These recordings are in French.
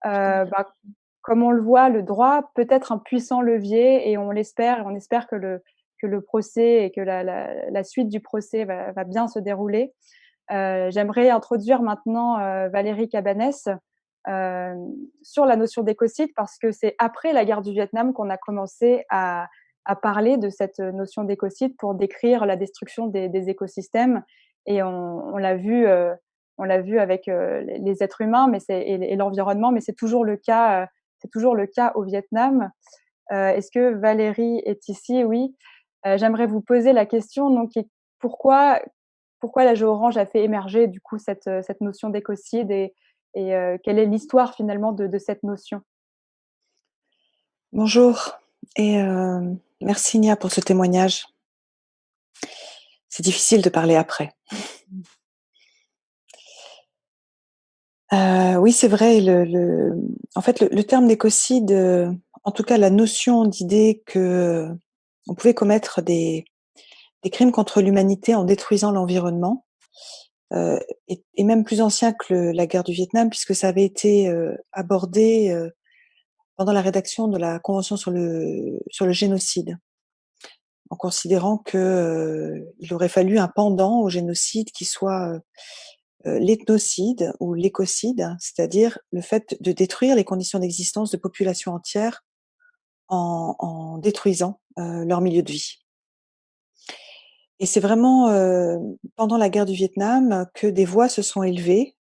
Bah, comme on le voit, le droit peut être un puissant levier et on espère que le procès et que la suite du procès va bien se dérouler. J'aimerais introduire maintenant, Valérie Cabanès, sur la notion d'écocide parce que c'est après la guerre du Vietnam qu'on a commencé à parler de cette notion d'écocide pour décrire la destruction des écosystèmes et on l'a vu avec, les êtres humains mais et l'environnement, mais c'est toujours le cas au Vietnam. Est-ce que Valérie est ici? Oui. J'aimerais vous poser la question donc qui pourquoi pourquoi la Géorange a fait émerger du coup cette notion d'écocide et quelle est l'histoire finalement de cette notion? Bonjour et merci Nia pour ce témoignage. C'est difficile de parler après. Oui, c'est vrai, en fait, le terme d'écocide, en tout cas la notion d'idée qu'on pouvait commettre des crimes contre l'humanité en détruisant l'environnement, heu, est même plus ancien que la guerre du Vietnam puisque ça avait été, abordé, pendant la rédaction de la convention sur le génocide. En considérant que, il aurait fallu un pendant au génocide qui soit, l'ethnocide ou l'écocide, c'est-à-dire le fait de détruire les conditions d'existence de populations entières en détruisant, leur milieu de vie. Et c'est vraiment, pendant la guerre du Vietnam que des voix se sont élevées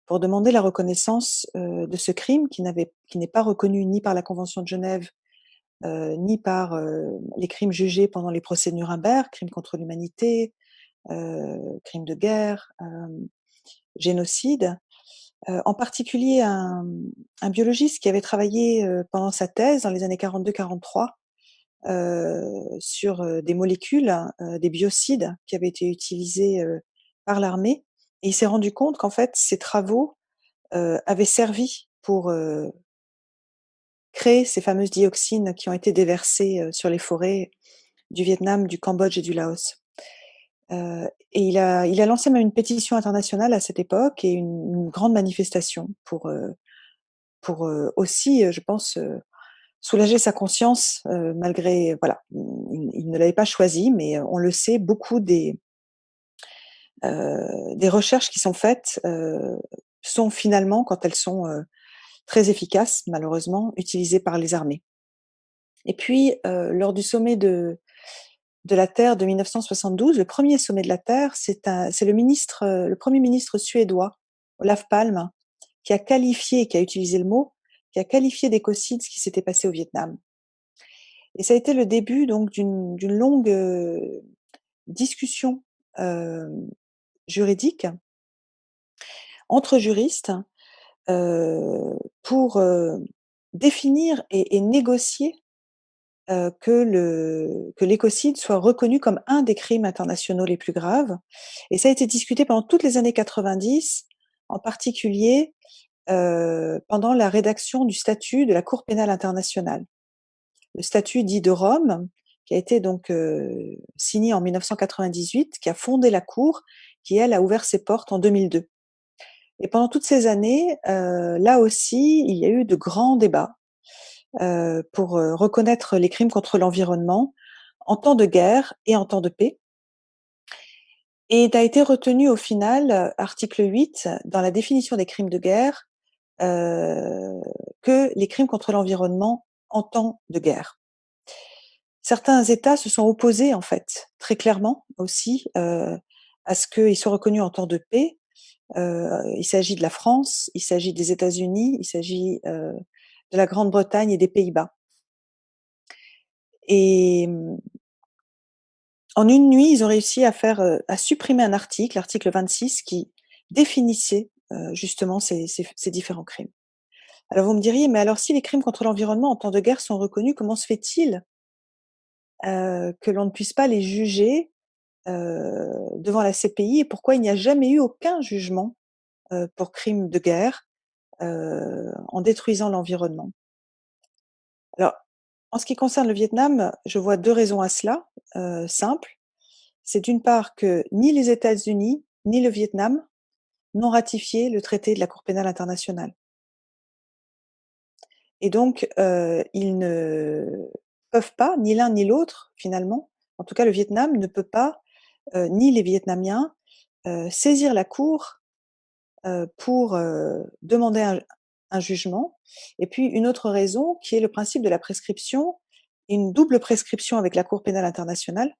pour demander la reconnaissance, de ce crime qui n'est pas reconnu ni par la convention de Genève, ni par, les crimes jugés pendant les procès de Nuremberg, crimes contre l'humanité, crimes de guerre, génocide. En particulier un biologiste qui avait travaillé, pendant sa thèse dans les années 42-43, sur, des molécules, des biocides qui avaient été utilisés, par l'armée et il s'est rendu compte qu'en fait ces travaux, avaient servi pour, créer ces fameuses dioxines qui ont été déversées, sur les forêts du Vietnam, du Cambodge et du Laos. Et il a lancé même une pétition internationale à cette époque et une grande manifestation pour, aussi, je pense, soulager sa conscience, malgré voilà, il ne l'avait pas choisi, mais on le sait, beaucoup des recherches qui sont faites, sont finalement, quand elles sont, très efficaces, malheureusement, utilisées par les armées. Et puis, lors du sommet de la Terre de 1972, le premier sommet de la Terre, c'est le premier ministre suédois, Olaf Palme, qui a utilisé le mot, qui a qualifié d'écocide ce qui s'était passé au Vietnam. Et ça a été le début donc d'une longue, discussion, hem, juridique entre juristes, pour, définir et négocier, que l'écocide soit reconnu comme un des crimes internationaux les plus graves. Et ça a été discuté pendant toutes les années 90, en particulier, pendant la rédaction du statut de la Cour pénale internationale. Le statut dit de Rome, qui a été donc, signé en 1998, qui a fondé la Cour, qui elle a ouvert ses portes en 2002. Et pendant toutes ces années, là aussi, il y a eu de grands débats, pour, reconnaître les crimes contre l'environnement en temps de guerre et en temps de paix. Et il a été retenu au final, article 8, dans la définition des crimes de guerre, heu, que les crimes contre l'environnement en temps de guerre. Certains États se sont opposés en fait, très clairement aussi, à ce qu'ils soient reconnus en temps de paix. Il s'agit de la France, il s'agit des États-Unis, il s'agit, de la Grande-Bretagne et des Pays-Bas. Et en une nuit, ils ont réussi à supprimer un article, l'article 26, qui définissait, justement ces différents crimes. Alors vous me diriez: «Mais alors si les crimes contre l'environnement en temps de guerre sont reconnus, comment se fait-il, que l'on ne puisse pas les juger, devant la CPI et pourquoi il n'y a jamais eu aucun jugement, pour crimes de guerre, en détruisant l'environnement?» Alors, en ce qui concerne le Vietnam, je vois 2 raisons à cela, simples. C'est d'une part que ni les États-Unis, ni le Vietnam n'ont ratifié le traité de la Cour pénale internationale. et donc ils ne peuvent pas, ni l'un ni l'autre finalement, en tout cas le Vietnam ne peut pas, ni les Vietnamiens, saisir la cour, pour, demander un jugement. Et puis une autre raison qui est le principe de la prescription, une double prescription avec la Cour pénale internationale,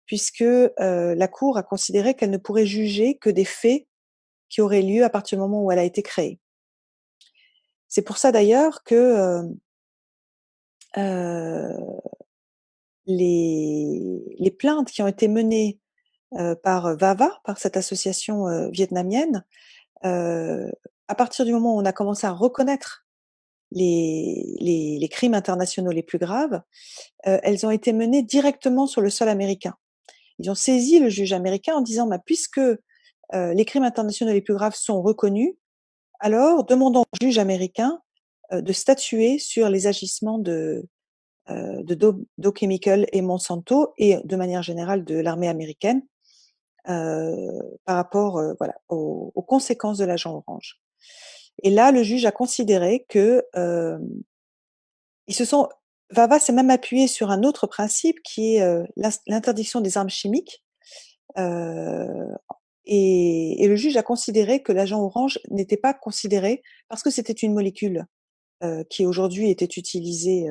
puisque, la Cour a considéré qu'elle ne pourrait juger que des faits qui auraient lieu à partir du moment où elle a été créée. C'est pour ça d'ailleurs que, les plaintes qui ont été menées, par VAVA, par cette association, vietnamienne, heu, à partir du moment où on a commencé à reconnaître les crimes internationaux les plus graves, elles ont été menées directement sur le sol américain. Ils ont saisi le juge américain en disant: «Bah, puisque, les crimes internationaux les plus graves sont reconnus, alors demandons au juge américain, de statuer sur les agissements de Dow Chemical et Monsanto et de manière générale de l'armée américaine, par rapport, voilà, aux conséquences de l'agent orange». Et là, le juge a considéré que, ils se sont VAVA s'est même appuyé sur un autre principe qui est, l'interdiction des armes chimiques, heu et le juge a considéré que l'agent orange n'était pas considéré parce que c'était une molécule, qui aujourd'hui était utilisée,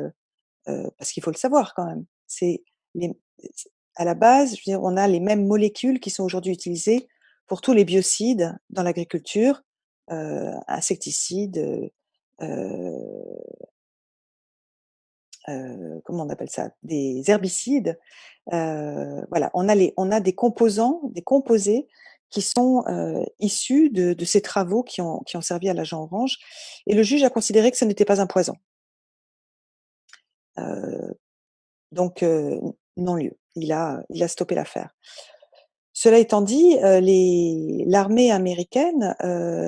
parce qu'il faut le savoir quand même, c'est les c à la base, je veux dire, on a les mêmes molécules qui sont aujourd'hui utilisées pour tous les biocides dans l'agriculture, insecticides, comment on appelle ça? Des herbicides, voilà, on a des composants, des composés qui sont, issus de ces travaux qui ont servi à l'agent orange et le juge a considéré que ce n'était pas un poison. Heu, donc non-lieu. Il a stoppé l'affaire. Cela étant dit, l'armée américaine,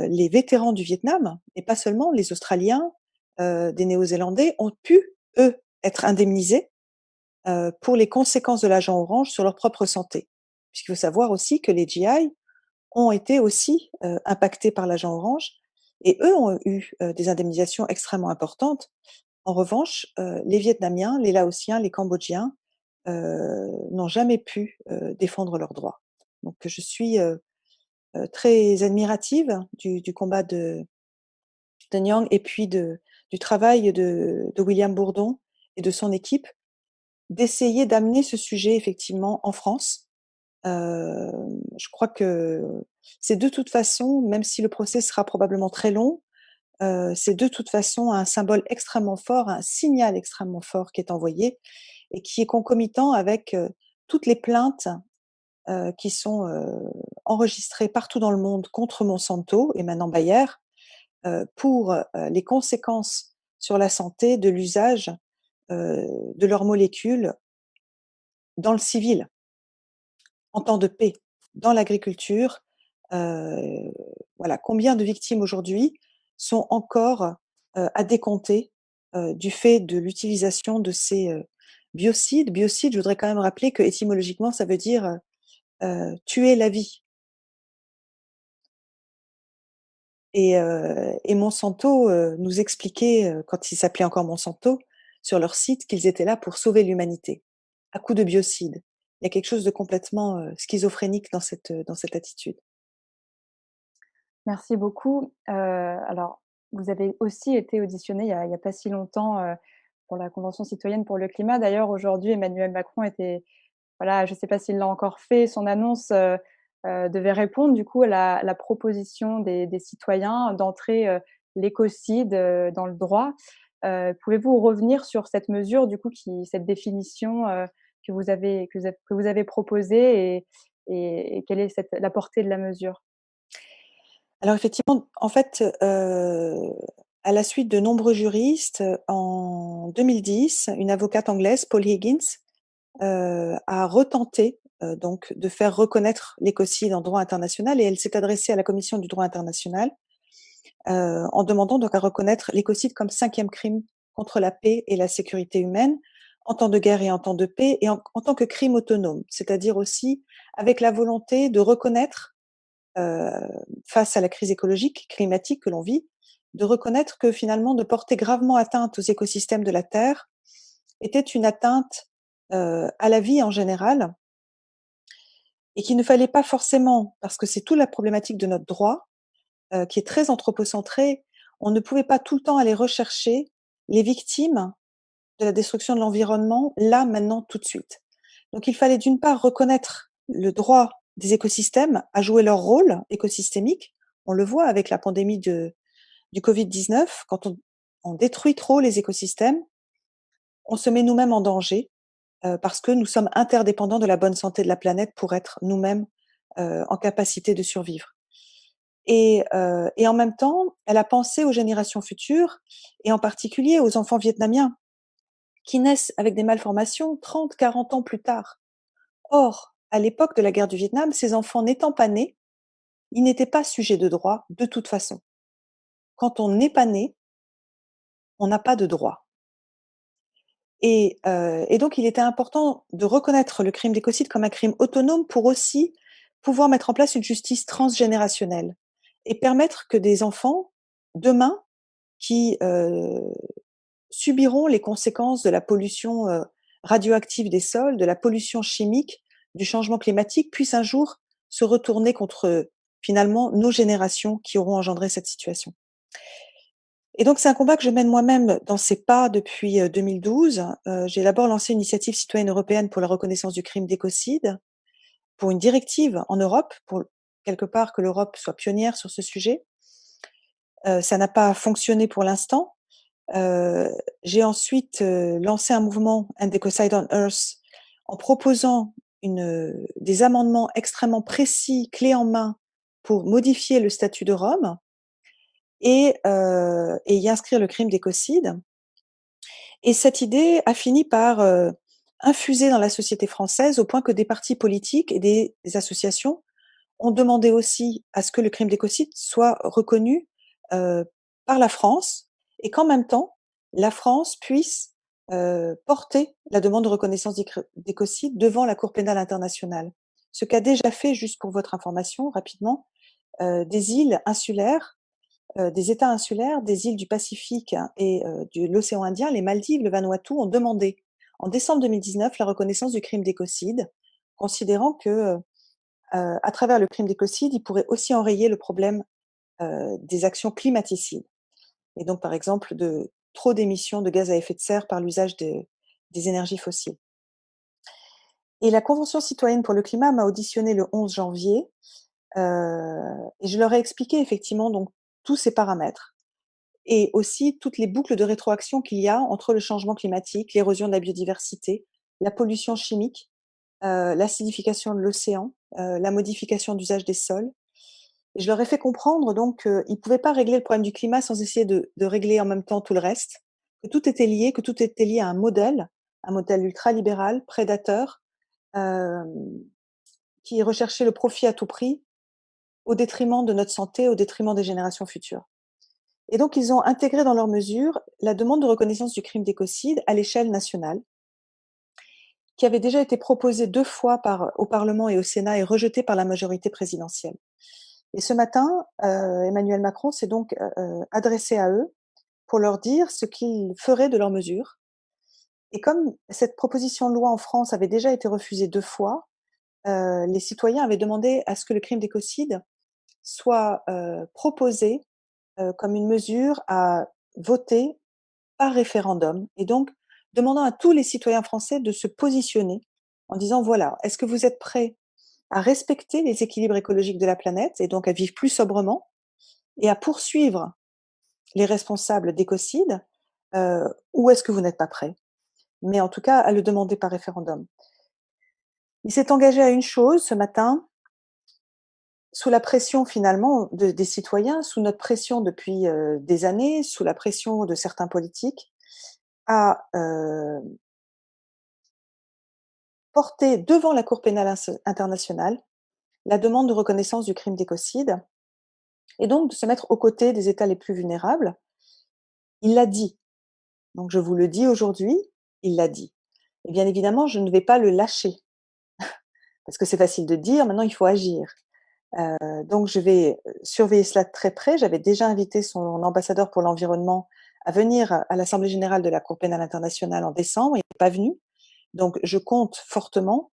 les vétérans du Vietnam et pas seulement les Australiens, des Néo-Zélandais ont pu, eux, être indemnisés pour les conséquences de l'agent orange sur leur propre santé. Puisqu'il faut savoir aussi que les GI ont été aussi, impactés par l'agent orange et eux ont eu, des indemnisations extrêmement importantes. En revanche, les Vietnamiens, les Laotiens, les Cambodgiens, n'ont jamais pu, défendre leurs droits. Donc je suis, très admirative du combat de Nyang et puis du travail de William Bourdon et de son équipe d'essayer d'amener ce sujet effectivement en France. Je crois que c'est de toute façon, même si le procès sera probablement très long, c'est de toute façon un symbole extrêmement fort, un signal extrêmement fort qui est envoyé et qui est concomitant avec, toutes les plaintes, qui sont, enregistrées partout dans le monde contre Monsanto et maintenant Bayer, pour, les conséquences sur la santé de l'usage, de leurs molécules dans le civil. En temps de paix, dans l'agriculture, heu, voilà, combien de victimes aujourd'hui sont encore, à décompter, du fait de l'utilisation de ces, biocides. Biocide, je voudrais quand même rappeler que étymologiquement, ça veut dire, tuer la vie et Monsanto, nous expliquait, quand il s'appelait encore Monsanto, sur leur site, qu'ils étaient là pour sauver l'humanité, à coups de biocides. Il y a quelque chose de complètement, schizophrénique dans cette attitude. Merci beaucoup. Alors, vous avez aussi été auditionné il y a pas si longtemps, pour la Convention citoyenne pour le climat. D'ailleurs, aujourd'hui, Emmanuel Macron était voilà, je ne sais pas s'il l'a encore fait, son annonce, devait répondre du coup à la proposition des citoyens d'entrer, l'écocide, dans le droit. Pouvez-vous revenir sur cette mesure du coup cette définition, que vous avez proposée et quelle est la portée de la mesure? Alors effectivement, en fait, à la suite de nombreux juristes, en 2010, une avocate anglaise, Paul Higgins, a retenté, donc de faire reconnaître l'écocide en droit international et elle s'est adressée à la Commission du droit international, en demandant donc à reconnaître l'écocide comme 5e crime contre la paix et la sécurité humaine, en temps de guerre et en temps de paix et en tant que crime autonome. C'est-à-dire aussi avec la volonté de reconnaître, heu, face à la crise écologique, climatique que l'on vit, de reconnaître que finalement de porter gravement atteinte aux écosystèmes de la Terre était une atteinte, à la vie en général et qu'il ne fallait pas forcément, parce que c'est toute la problématique de notre droit, qui est très anthropocentré, on ne pouvait pas tout le temps aller rechercher les victimes de la destruction de l'environnement, là, maintenant, tout de suite. Donc il fallait d'une part reconnaître le droit des écosystèmes à jouer leur rôle écosystémique. On le voit avec la pandémie du Covid-19, quand on détruit trop les écosystèmes, on se met nous-mêmes en danger, parce que nous sommes interdépendants de la bonne santé de la planète pour être nous-mêmes, en capacité de survivre. Et en même temps, elle a pensé aux générations futures et en particulier aux enfants vietnamiens qui naissent avec des malformations 30, 40 ans plus tard. Or, à l'époque de la guerre du Vietnam, ces enfants n'étant pas nés, ils n'étaient pas sujets de droit de toute façon. Quand on n'est pas né, on n'a pas de droit. Et donc il était important de reconnaître le crime d'écocide comme un crime autonome pour aussi pouvoir mettre en place une justice transgénérationnelle et permettre que des enfants, demain, qui, subiront les conséquences de la pollution, radioactive des sols, de la pollution chimique, du changement climatique, puissent un jour se retourner contre, finalement, nos générations qui auront engendré cette situation. Et donc c'est un combat que je mène moi-même dans ces pas depuis, 2012. J'ai d'abord lancé une initiative citoyenne européenne pour la reconnaissance du crime d'écocide, pour une directive en Europe, pour quelque part que l'Europe soit pionnière sur ce sujet. Ça n'a pas fonctionné pour l'instant. J'ai ensuite, lancé un mouvement End Ecocide on Earth en proposant des amendements extrêmement précis, clés en main, pour modifier le statut de Rome et y inscrire le crime d'écocide. Et cette idée a fini par, infuser dans la société française au point que des partis politiques et des associations ont demandé aussi à ce que le crime d'écocide soit reconnu, heu, par la France et qu'en même temps, la France puisse, porter la demande de reconnaissance d'écocide devant la Cour pénale internationale. Ce qu'a déjà fait, juste pour votre information rapidement, des îles insulaires, des États insulaires, des îles du Pacifique et de l'océan Indien, les Maldives, le Vanuatu, ont demandé en décembre 2019 la reconnaissance du crime d'écocide, considérant que, à travers le crime d'écocide, il pourrait aussi enrayer le problème, des actions climaticides et donc par exemple de trop d'émissions de gaz à effet de serre par l'usage des énergies fossiles. Et la Convention citoyenne pour le climat m'a auditionnée le 11 janvier, et je leur ai expliqué effectivement donc tous ces paramètres et aussi toutes les boucles de rétroaction qu'il y a entre le changement climatique, l'érosion de la biodiversité, la pollution chimique, l'acidification de l'océan, la modification d'usage des sols. Et je leur ai fait comprendre donc qu'ils ne pouvaient pas régler le problème du climat sans essayer de régler en même temps tout le reste, que tout était lié, que tout était lié à un modèle ultralibéral, prédateur, hem, qui recherchait le profit à tout prix, au détriment de notre santé, au détriment des générations futures. Et donc ils ont intégré dans leurs mesures la demande de reconnaissance du crime d'écocide à l'échelle nationale, qui avait déjà été proposée 2 fois au Parlement et au Sénat et rejetée par la majorité présidentielle. Et ce matin, Emmanuel Macron s'est donc, adressé à eux pour leur dire ce qu'il ferait de leurs mesures. Et comme cette proposition de loi en France avait déjà été refusée 2 fois, les citoyens avaient demandé à ce que le crime d'écocide soit, proposé, comme une mesure à voter par référendum et donc demandant à tous les citoyens français de se positionner en disant: «Voilà, est-ce que vous êtes prêts à respecter les équilibres écologiques de la planète et donc à vivre plus sobrement et à poursuivre les responsables d'écocide, ou est-ce que vous n'êtes pas prêts?» Mais en tout cas, à le demander par référendum. Il s'est engagé à une chose ce matin, sous la pression finalement des citoyens, sous notre pression depuis, des années, sous la pression de certains politiques, à, porter devant la Cour pénale internationale la demande de reconnaissance du crime d'écocide et donc de se mettre aux côtés des États les plus vulnérables. Il l'a dit, donc je vous le dis aujourd'hui, il l'a dit. Et bien évidemment, je ne vais pas le lâcher, parce que c'est facile de dire, maintenant il faut agir. Donc je vais surveiller cela de très près. J'avais déjà invité son ambassadeur pour l'environnement à venir à l'assemblée générale de la Cour pénale internationale en décembre. Il n'est pas venu. Donc je compte fortement,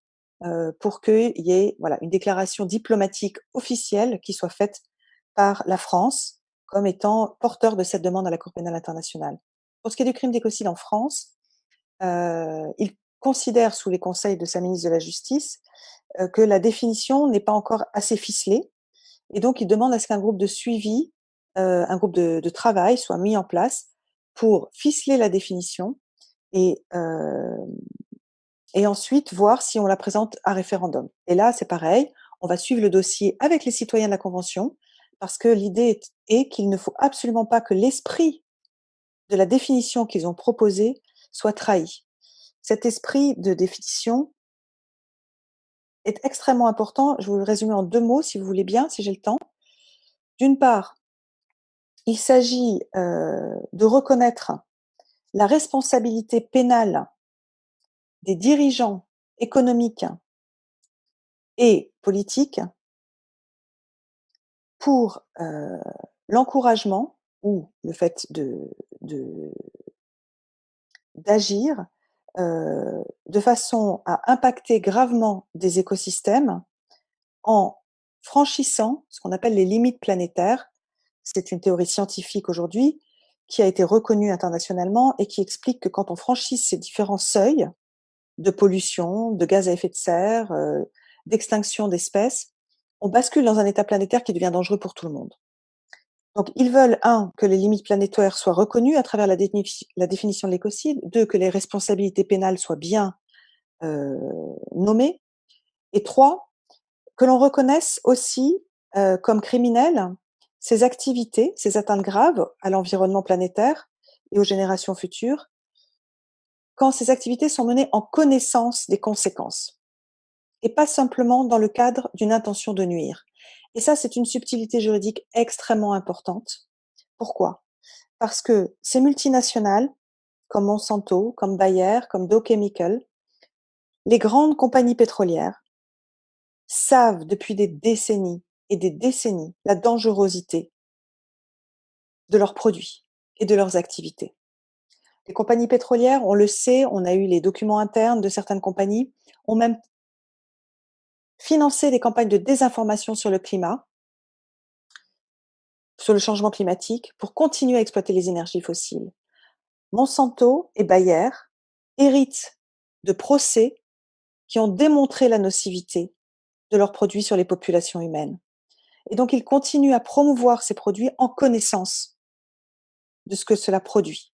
pour qu'il y ait, voilà, une déclaration diplomatique officielle qui soit faite par la France comme étant porteur de cette demande à la Cour pénale internationale. Pour ce qui est du crime d'écocide en France, il considère, sous les conseils de sa ministre de la Justice, que la définition n'est pas encore assez ficelée, et donc il demande à ce qu'un groupe de suivi, un groupe de travail soit mis en place pour ficeler la définition et ensuite voir si on la présente à référendum. Et là, c'est pareil, on va suivre le dossier avec les citoyens de la convention, parce que l'idée est qu'il ne faut absolument pas que l'esprit de la définition qu'ils ont proposée soit trahi. Cet esprit de définition est extrêmement important. Je vais vous le résumer en 2 mots, si vous voulez bien, si j'ai le temps. D'une part, il s'agit, de reconnaître la responsabilité pénale des dirigeants économiques et politiques pour, l'encouragement ou le fait de d'agir, de façon à impacter gravement des écosystèmes en franchissant ce qu'on appelle les limites planétaires. C'est une théorie scientifique aujourd'hui qui a été reconnue internationalement et qui explique que quand on franchit ces différents seuils de pollution, de gaz à effet de serre, d'extinction d'espèces, on bascule dans un état planétaire qui devient dangereux pour tout le monde. Donc ils veulent, un, que les limites planétaires soient reconnues à travers la définition de l'écocide, 2, que les responsabilités pénales soient bien, nommées, et 3, que l'on reconnaisse aussi, comme criminelles ces activités, ces atteintes graves à l'environnement planétaire et aux générations futures, quand ces activités sont menées en connaissance des conséquences et pas simplement dans le cadre d'une intention de nuire. Et ça, c'est une subtilité juridique extrêmement importante. Pourquoi? Parce que ces multinationales, comme Monsanto, comme Bayer, comme Dow Chemical, les grandes compagnies pétrolières savent depuis des décennies et des décennies la dangerosité de leurs produits et de leurs activités. Les compagnies pétrolières, on le sait, on a eu les documents internes de certaines compagnies, ont même financé des campagnes de désinformation sur le climat, sur le changement climatique, pour continuer à exploiter les énergies fossiles. Monsanto et Bayer héritent de procès qui ont démontré la nocivité de leurs produits sur les populations humaines. Et donc, ils continuent à promouvoir ces produits en connaissance de ce que cela produit.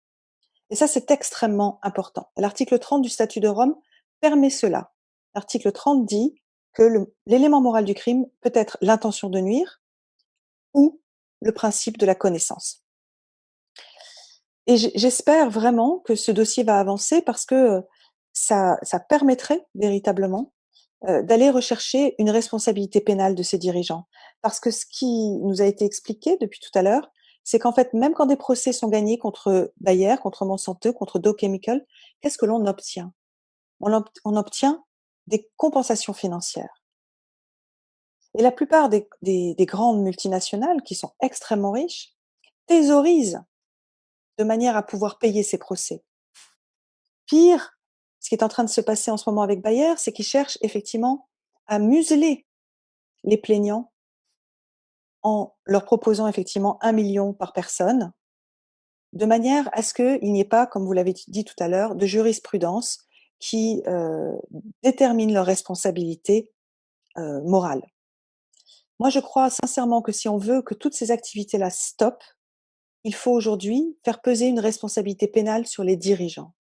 Et ça, c'est extrêmement important. L'article 30 du statut de Rome permet cela. L'article 30 dit que l'élément moral du crime peut être l'intention de nuire ou le principe de la connaissance. Et j'espère vraiment que ce dossier va avancer parce que ça permettrait véritablement d'aller rechercher une responsabilité pénale de ces dirigeants. Parce que ce qui nous a été expliqué depuis tout à l'heure, c'est qu'en fait, même quand des procès sont gagnés contre Bayer, contre Monsanto, contre Dow Chemical, qu'est-ce que l'on obtient? On obtient des compensations financières. Et la plupart des grandes multinationales, qui sont extrêmement riches, thésaurisent de manière à pouvoir payer ces procès. Pire, ce qui est en train de se passer en ce moment avec Bayer, c'est qu'ils cherchent effectivement à museler les plaignants en leur proposant effectivement 1 million par personne, de manière à ce qu'il n'y ait pas, comme vous l'avez dit tout à l'heure, de jurisprudence qui détermine leur responsabilité morale. Moi, je crois sincèrement que si on veut que toutes ces activités-là stoppent, il faut aujourd'hui faire peser une responsabilité pénale sur les dirigeants.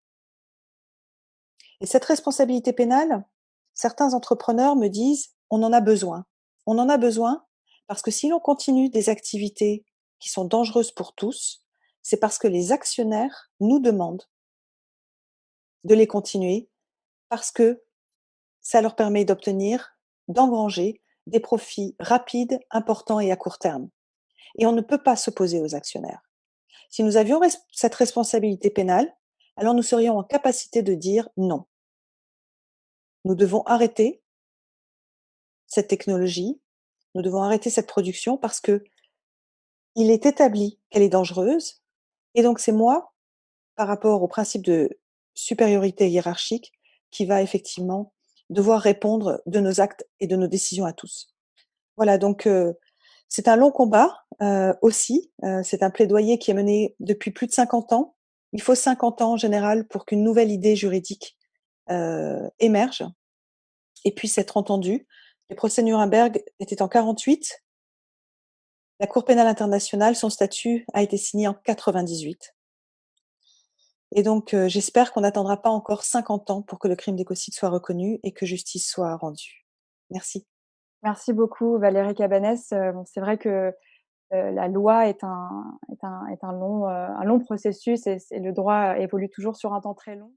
Et cette responsabilité pénale, certains entrepreneurs me disent: «On en a besoin». On en a besoin parce que si l'on continue des activités qui sont dangereuses pour tous, c'est parce que les actionnaires nous demandent de les continuer, parce que ça leur permet d'engranger des profits rapides, importants et à court terme. Et on ne peut pas s'opposer aux actionnaires. Si nous avions cette responsabilité pénale, alors nous serions en capacité de dire: «Non, nous devons arrêter cette technologie nous devons arrêter cette production parce qu'il est établi qu'elle est dangereuse et donc c'est moi, par rapport au principe de supériorité hiérarchique, qui va effectivement devoir répondre de nos actes et de nos décisions à tous. Voilà donc c'est un long combat, aussi, c'est un plaidoyer qui est mené depuis plus de 50 ans. Il faut 50 ans en général pour qu'une nouvelle idée juridique, émerge et puisse être entendue. Les procès Nuremberg étaient en 48. La Cour pénale internationale, son statut a été signé en 98 et donc j'espère qu'on n'attendra pas encore 50 ans pour que le crime d'écocide soit reconnu et que justice soit rendue. Merci. Merci beaucoup Valérie Cabanès. Bon, c'est vrai que, la loi est un long processus et le droit évolue toujours sur un temps très long.